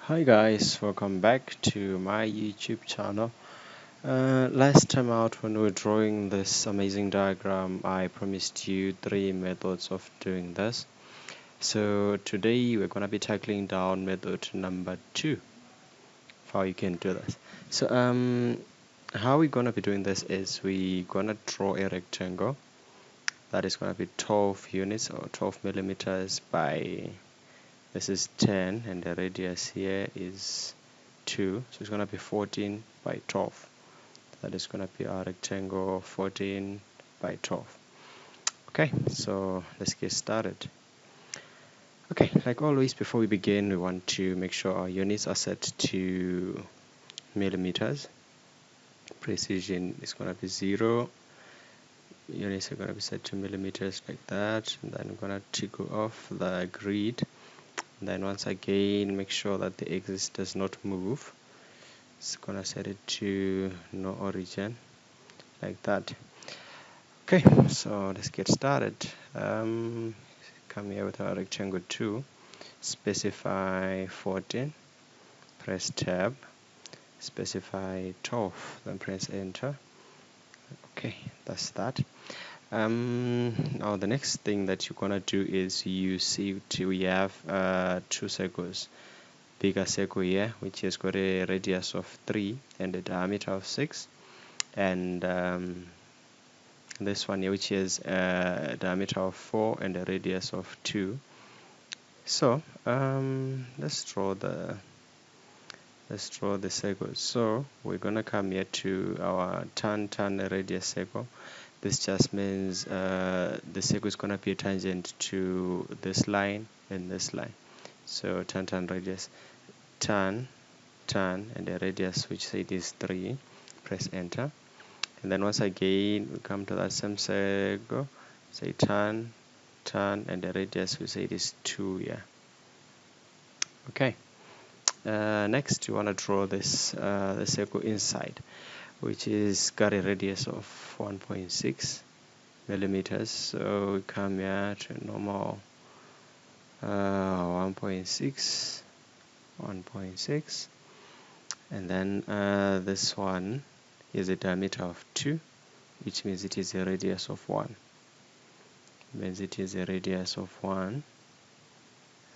Hi guys, welcome back to my YouTube channel. Last time out when we were drawing this amazing diagram, I promised you 3 methods of doing this. So today we're going to be tackling down method number 2 of how you can do this. So how we're going to be doing this is we're going to draw a rectangle that is going to be 12 units or 12 millimeters by, this is 10, and the radius here is 2, so it's going to be 14 by 12. That is going to be our rectangle 14 by 12. Okay, so let's get started. Okay, like always, before we begin, we want to make sure our units are set to millimeters. Precision is going to be 0. Units are going to be set to millimeters like that, and then I'm going to tick off the grid. And then once again, make sure that the axis does not move. It's gonna set it to no origin like that. Okay, so let's get started. Come here with our rectangle 2, specify 14, press tab, specify 12, then press enter. Okay, that's that. Now the next thing that you're gonna do is you see we have 2 circles. Bigger circle here, which has got a radius of 3 and a diameter of 6, and this one here, which has a diameter of 4 and a radius of 2. So let's draw the circles. So we're gonna come here to our turn radius circle. This just means the circle is gonna be a tangent to this line and this line. So turn radius, turn, and the radius, which say it is 3. Press enter. And then once again we come to that same circle, say turn, and the radius we say it is 2 here. Okay, next you want to draw this the circle inside, which is got a radius of 1.6 millimeters. So we come here to normal 1.6, and then this one is a diameter of 2, which means it is a radius of 1.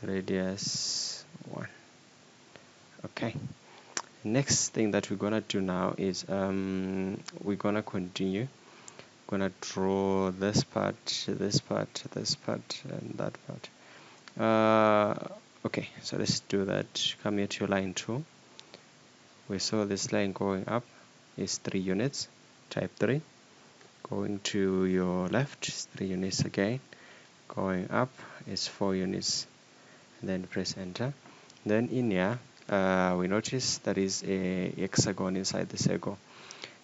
Radius 1. Okay, next thing that we're gonna do now is we're gonna continue. Gonna draw this part, and that part. Okay, so let's do that. Come here to your line 2. We saw this line going up is 3 units, type 3. Going to your left is 3 units again. Going up is 4 units. And then press enter. Then in here, we notice there is a hexagon inside the circle,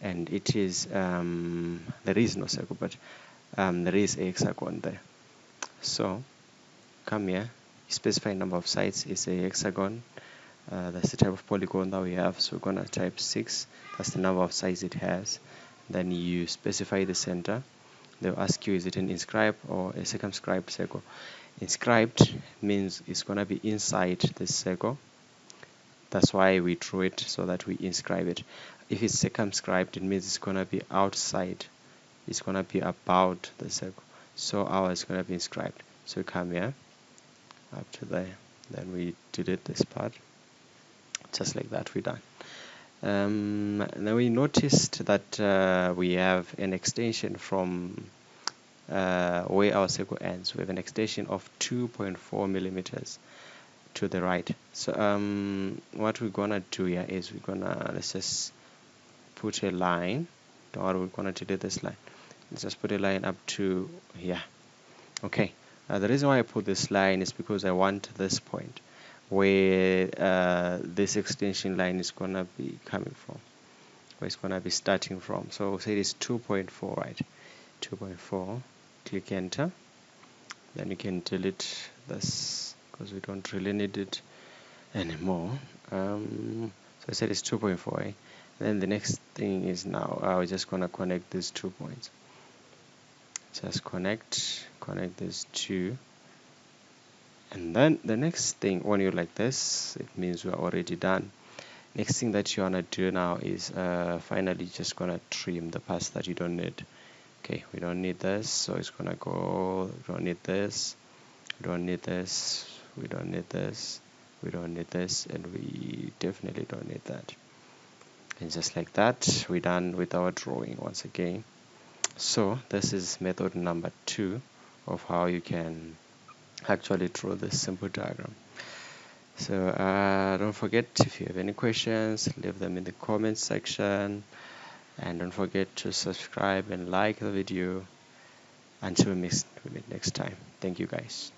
and it is there is no circle, but there is a hexagon there. So come here, specify number of sides is a hexagon. That's the type of polygon that we have, so we're gonna type 6. That's the number of sides it has. Then you specify the center. They'll ask you, is it an inscribed or a circumscribed circle? Inscribed means it's gonna be inside this circle. That's why we drew it, so that we inscribe it. If it's circumscribed, it means it's gonna be outside. It's gonna be about the circle. So ours is gonna be inscribed. So we come here up to there. Then we delete this part. Just like that, we're done. Then we noticed that we have an extension from where our circle ends. We have an extension of 2.4 millimeters to the right. So what we're gonna do here is let's just put a line, or we're gonna delete this line. Let's just put a line up to here. Okay, the reason why I put this line is because I want this point where this extension line is gonna be coming from, where it's gonna be starting from. So say it is 2.4, right? 2.4. Click enter. Then you can delete this because we don't really need it anymore. So I said it's 2.4. Eh? Then the next thing is now we're just gonna connect these 2 points. Just connect these 2, And then the next thing, when you're like this, it means we're already done. Next thing that you want to do now is finally just gonna trim the parts that you don't need. Okay, we don't need this, so it's gonna go. We don't need this, we don't need this, we don't need this, we don't need this, and we definitely don't need that. And just like that, we're done with our drawing once again. So this is method number 2 of how you can actually draw this simple diagram. So don't forget, if you have any questions, leave them in the comments section, and don't forget to subscribe and like the video. Until we meet next time. Thank you guys.